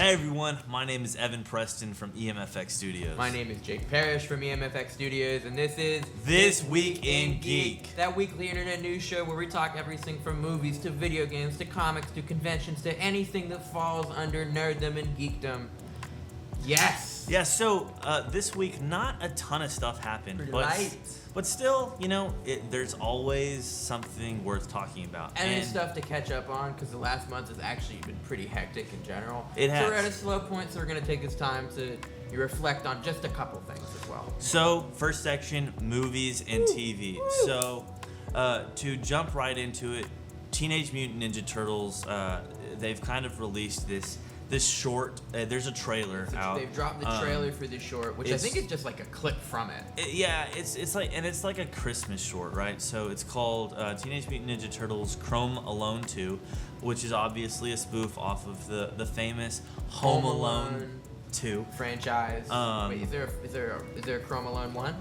Hey everyone, my name is Evan Preston from EMFX Studios. My name is Jake Parrish from EMFX Studios, and this is This Week in Geek. That weekly internet news show where we talk everything from movies to video games to comics to conventions to anything that falls under nerddom and geekdom. Yes! Yeah, so this week, not a ton of stuff happened, Pretty but light. but still, you know, there's always something worth talking about. And there's stuff to catch up on because the last month has actually been pretty hectic in general. It has. So we're at a slow point, so we're going to take this time to reflect on just a couple things as well. So, first section, movies and TV. So, to jump right into it, Teenage Mutant Ninja Turtles, they've kind of released this short, there's a trailer out. They've dropped the trailer for this short, which I think is just like a clip from it. It's like a Christmas short, right? So it's called Teenage Mutant Ninja Turtles Chrome Alone 2, which is obviously a spoof off of the famous Home Alone 2 franchise. Wait, is there a Chrome Alone 1?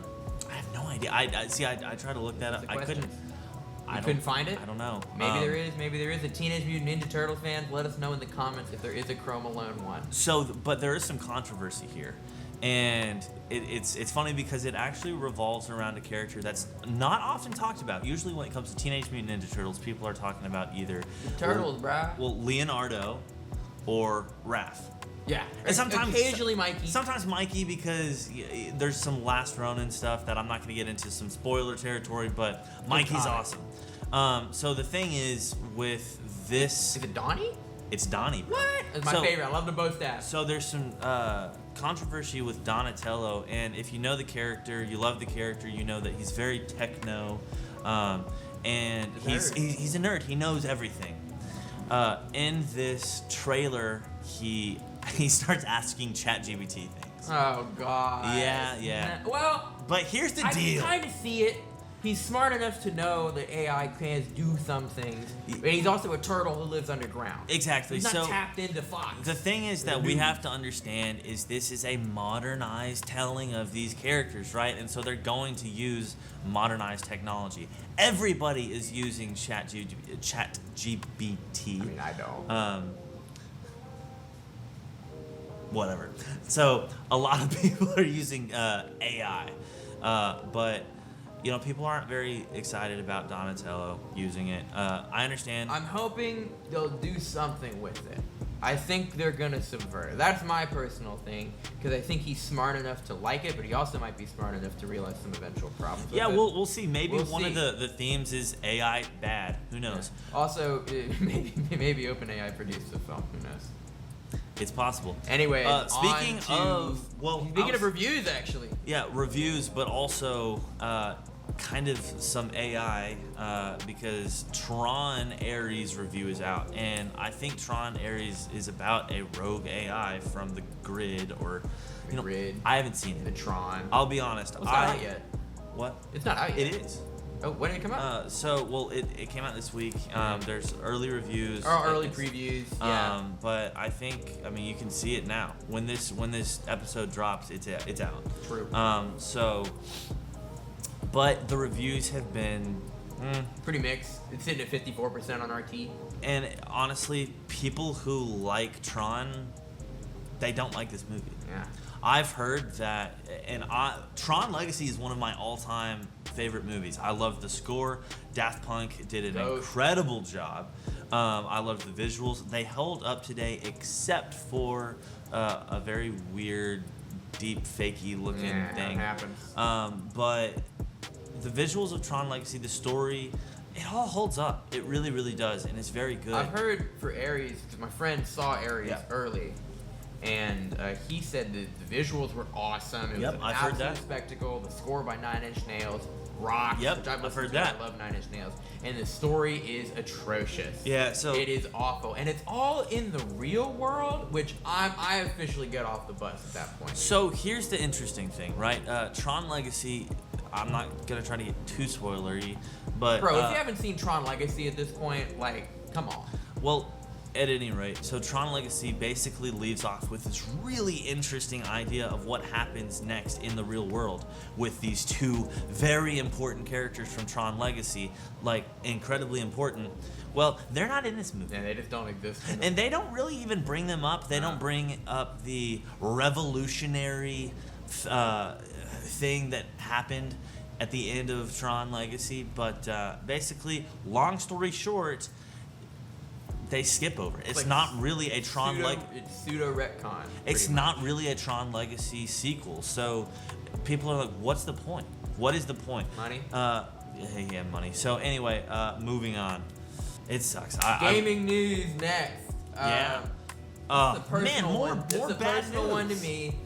I have no idea. I tried to look that up. I couldn't. You couldn't find it? I don't know. Maybe there is. Maybe there is. A Teenage Mutant Ninja Turtle fans, let us know in the comments if there is a Chrome Alone 1. So, but there is some controversy here, and it's funny because it actually revolves around a character that's not often talked about. Usually, when it comes to Teenage Mutant Ninja Turtles, people are talking about either the Turtles, bruh. Well, Leonardo or Raph. Yeah, and sometimes occasionally Mikey. Sometimes Mikey because there's some Last Ronin stuff that I'm not going to get into, some spoiler territory, but Mikey's awesome. So the thing is with this, is it Donnie? It's Donnie. Bro. What? It's my favorite. I love them both stats. So there's some controversy with Donatello, and if you know the character, you love the character, you know that he's very techno, and he's a nerd. He knows everything. In this trailer, he starts asking ChatGPT things. Oh God. Yeah. Well, but here's the I deal. can kind of see it. He's smart enough to know that AI can do some things, but he's also a turtle who lives underground. Exactly. He's not tapped into Fox. The thing is that we have to understand is this is a modernized telling of these characters, right? And so they're going to use modernized technology. Everybody is using ChatGPT. I mean, I don't. Whatever. So a lot of people are using AI, but you know, people aren't very excited about Donatello using it. I understand. I'm hoping they'll do something with it. I think they're gonna subvert it. That's my personal thing, because I think he's smart enough to like it, but he also might be smart enough to realize some eventual problems. Yeah, with we'll see. Maybe we'll one see. of the themes is AI bad. Who knows? Yeah. Also, maybe OpenAI produced the film. Who knows? It's possible. Anyway, speaking of reviews, actually. Yeah, reviews, but also kind of some AI because Tron Ares review is out, and I think Tron Ares is about a rogue AI from the Grid or Grid. I haven't seen The it. Tron. I'll be honest. It's not out yet. What? It's not out yet. It is. Oh, when did it come out? It came out this week. There's early reviews. Early previews. Yeah. But I mean, you can see it now. When this episode drops, it's out. True. But the reviews have been pretty mixed. It's sitting at 54% on RT. And honestly, people who like Tron, they don't like this movie. Yeah. I've heard that, and Tron Legacy is one of my all-time favorite movies. I love the score. Daft Punk did an incredible job. I love the visuals. They held up today, except for a very weird, deep, fakey looking thing. It happens. But the visuals of Tron Legacy, the story, it all holds up. It really, really does, and it's very good. I've heard for Ares, because my friend saw Ares early, and he said that the visuals were awesome. It was an absolute spectacle. The score by Nine Inch Nails rocks. Yep, I've heard that. I love Nine Inch Nails, and the story is atrocious. Yeah, so it is awful, and it's all in the real world, which I officially get off the bus at that point. So here's the interesting thing, right? Tron Legacy. I'm not gonna try to get too spoilery, but bro, if you haven't seen Tron Legacy at this point, like, come on. Well, at any rate, so Tron Legacy basically leaves off with this really interesting idea of what happens next in the real world with these two very important characters from Tron Legacy, like incredibly important. Well, they're not in this movie. Yeah, they just don't exist. And they don't really even bring them up. They don't bring up the revolutionary thing that happened at the end of Tron Legacy. But basically, long story short, they skip over it. It's like not really a Tron It's pseudo retcon. It's not really a Tron Legacy sequel. So people are like, what's the point? What is the point? Money? Yeah, money. So anyway, moving on. It sucks. Gaming news next. Yeah. Man, more bad news. One to me.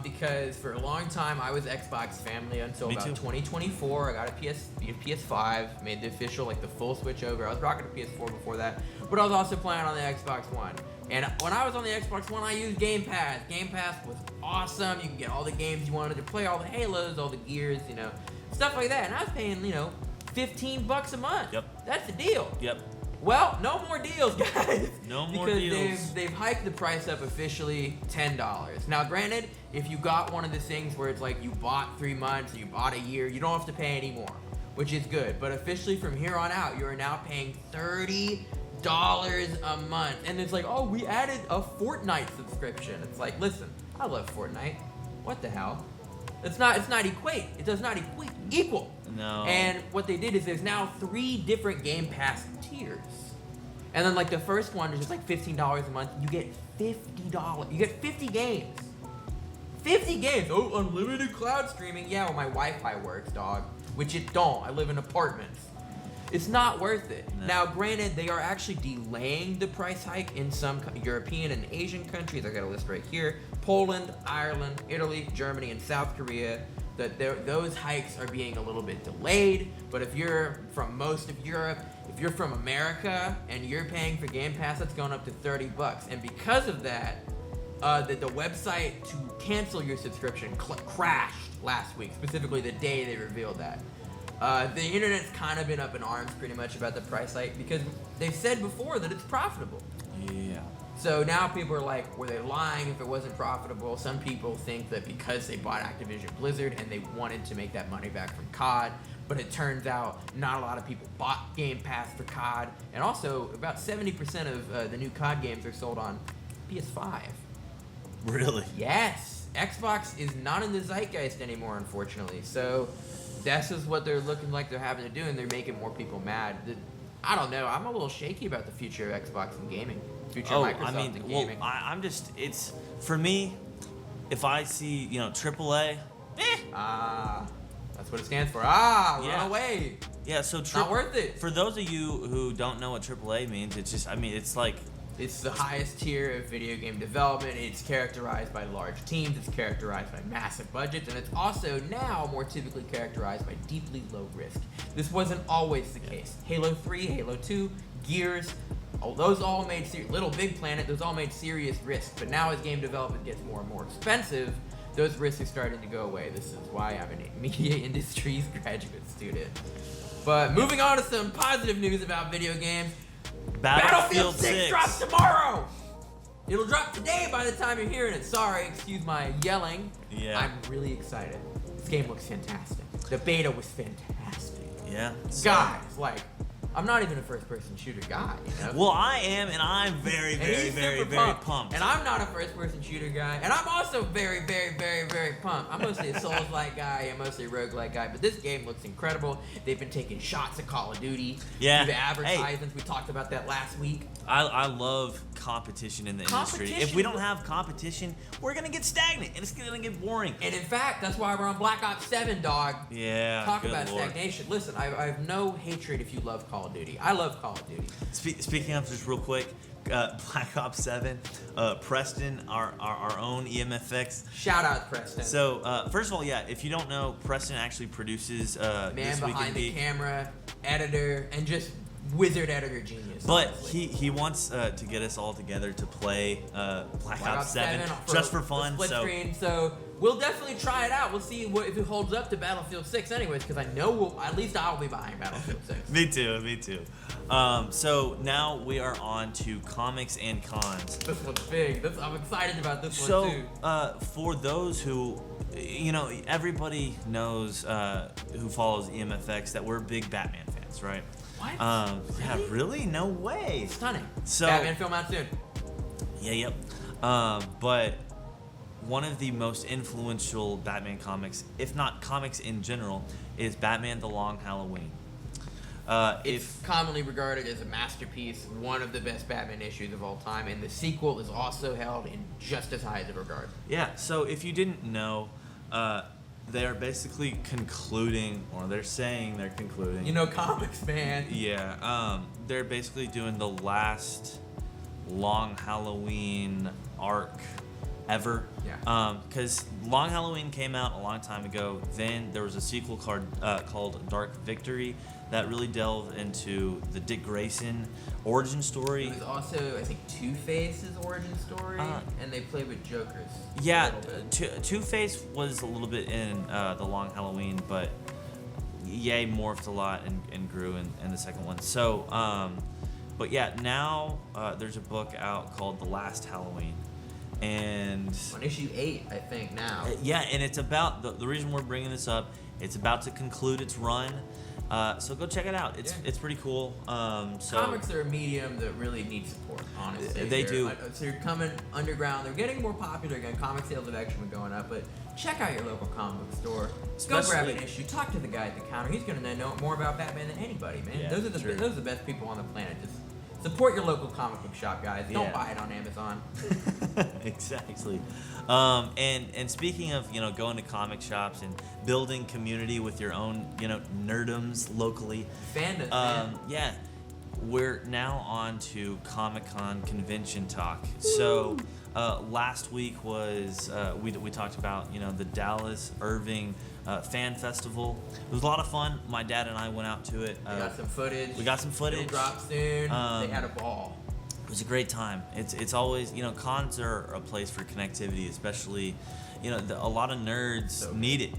Because for a long time I was Xbox family until about 2024. I got a PS5, made the official, like the full switch over. I was rocking a PS4 before that, but I was also playing on the Xbox One. And when I was on the Xbox One, I used Game Pass. Game Pass was awesome. You can get all the games you wanted to play, all the Halos, all the Gears, stuff like that. And I was paying, $15 a month. Yep. That's the deal. Yep. Well, no more deals, guys. No more deals. Because they've hiked the price up officially $10. Now, granted, if you got one of the things where it's like you bought 3 months, you bought a year, you don't have to pay anymore, which is good. But officially from here on out, you are now paying $30 a month. And it's like, oh, we added a Fortnite subscription. It's like, listen, I love Fortnite. What the hell? It does not equal. No. And what they did is there's now 3 different Game Pass tiers. And then like the first one is just like $15 a month. You get $50. You get 50 games. 50 games. Oh, unlimited cloud streaming. Yeah, well, my Wi-Fi works, dog. Which it don't. I live in apartments. It's not worth it. No. Now, granted, they are actually delaying the price hike in some European and Asian countries. I got a list right here. Poland, Ireland, Italy, Germany, and South Korea. Those hikes are being a little bit delayed. But if you're from most of Europe, if you're from America and you're paying for Game Pass, that's going up to $30. And because of that, the website to cancel your subscription crashed last week, specifically the day they revealed that. The internet's kind of been up in arms pretty much about the price hike because they've said before that it's profitable. Yeah. So now people are like, were they lying if it wasn't profitable? Some people think that because they bought Activision Blizzard and they wanted to make that money back from COD, but it turns out not a lot of people bought Game Pass for COD. And also, about 70% of the new COD games are sold on PS5. Really? Yes. Xbox is not in the zeitgeist anymore, unfortunately. So this is what they're looking like they're having to do, and they're making more people mad. I don't know. I'm a little shaky about the future of Xbox and gaming. Future Microsoft and gaming. I'm just, it's, for me, if I see, AAA, that's what it stands for. Run away. Yeah, so not worth it. For those of you who don't know what AAA means, it's just, it's like, it's the highest tier of video game development. It's characterized by large teams. It's characterized by massive budgets. And it's also now more typically characterized by deeply low risk. This wasn't always the case. Halo 3, Halo 2, Gears, those all made Little Big Planet, those all made serious risks. But now as game development gets more and more expensive, those risks are starting to go away. This is why I'm a media industries graduate student. But moving on to some positive news about video games. Battlefield 6 drops tomorrow! It'll drop today by the time you're hearing it. Sorry, excuse my yelling. Yeah. I'm really excited. This game looks fantastic. The beta was fantastic. Yeah. Guys, I'm not even a first-person shooter guy, Well, I am, and I'm very, very, very, very pumped. And I'm not a first-person shooter guy, and I'm also very, very, very, very pumped. I'm mostly a Souls-like guy, I'm mostly a roguelike guy, but this game looks incredible. They've been taking shots at Call of Duty. Yeah. The advertisements, we talked about that last week. I love competition in the industry. If we don't have competition, we're going to get stagnant, and it's going to get boring. And in fact, that's why we're on Black Ops 7, dog. Yeah, Talk about stagnation. Listen, I have no hatred if you love Call of Duty. I love Call of Duty. Speaking of, just real quick, Black Ops 7, Preston, our own EMFX. Shout out Preston. So, first of all, if you don't know, Preston actually produces Man This Week behind in the Geek. camera, editor, and just wizard editor genius. But honestly. he wants to get us all together to play Black Ops 7 just for fun. Split screen. So we'll definitely try it out. We'll see if it holds up to Battlefield 6 anyways, because I know at least I'll be buying Battlefield 6. Me too. So now we are on to comics and cons. This one's big. I'm excited about this one too. So, for those who, everybody knows who follows EMFX that we're big Batman fans, right? What? Yeah, really? No way. Stunning. So, Batman film out soon. Yeah, yep. But one of the most influential Batman comics, if not comics in general, is Batman: The Long Halloween. It's commonly regarded as a masterpiece, one of the best Batman issues of all time, and the sequel is also held in just as high a regard. Yeah, so if you didn't know, they're basically concluding, or they're saying they're concluding. Comics, man. Yeah, they're basically doing the last Long Halloween arc ever. Yeah. Because Long Halloween came out a long time ago. Then there was a sequel called Dark Victory that really delved into the Dick Grayson origin story. It was also, I think, Two-Face's origin story, and they played with Jokers. Yeah, Two-Face was a little bit in the Long Halloween, but morphed a lot and grew in the second one. So, but yeah, now there's a book out called The Last Halloween. And on issue 8, I think now. Yeah, and it's about the reason we're bringing this up. It's about to conclude its run, so go check it out. It's pretty cool. Comics are a medium that really needs support. Honestly, they do. So you're coming underground. They're getting more popular again. Comic sales have actually been going up, but check out your local comic book store. Go grab an issue. Talk to the guy at the counter. He's gonna know more about Batman than anybody, man. Yeah, those are the best people on the planet. Just support your local comic book shop, guys. Don't buy it on Amazon. Exactly. And speaking of, going to comic shops and building community with your own, nerdums locally. Fandom, man. Yeah. We're now on to Comic-Con convention talk. So, last week was, we talked about, the Dallas Irving Fan Festival. It was a lot of fun. My dad and I went out to it. We got some footage. It'll drop soon. They had a ball. It was a great time. It's always, cons are a place for connectivity, especially, a lot of nerds need it.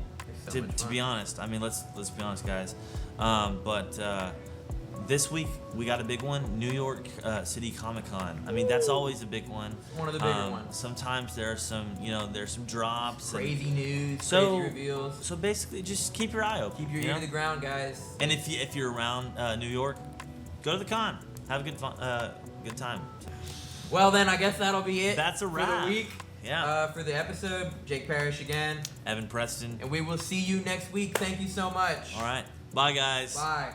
To be honest, I mean, let's be honest, guys. But this week we got a big one, New York City Comic Con. I mean, that's always a big one. One of the bigger ones. Sometimes there are some, there's some drops, crazy news, crazy reveals. So basically, just keep your eye open. Keep your ear to the ground, guys. And if you're around New York, go to the con. Have a good time. Well, then I guess that'll be it. That's a wrap for the week. Yeah. For the episode, Jake Parrish again. Evan Preston. And we will see you next week. Thank you so much. All right. Bye, guys. Bye.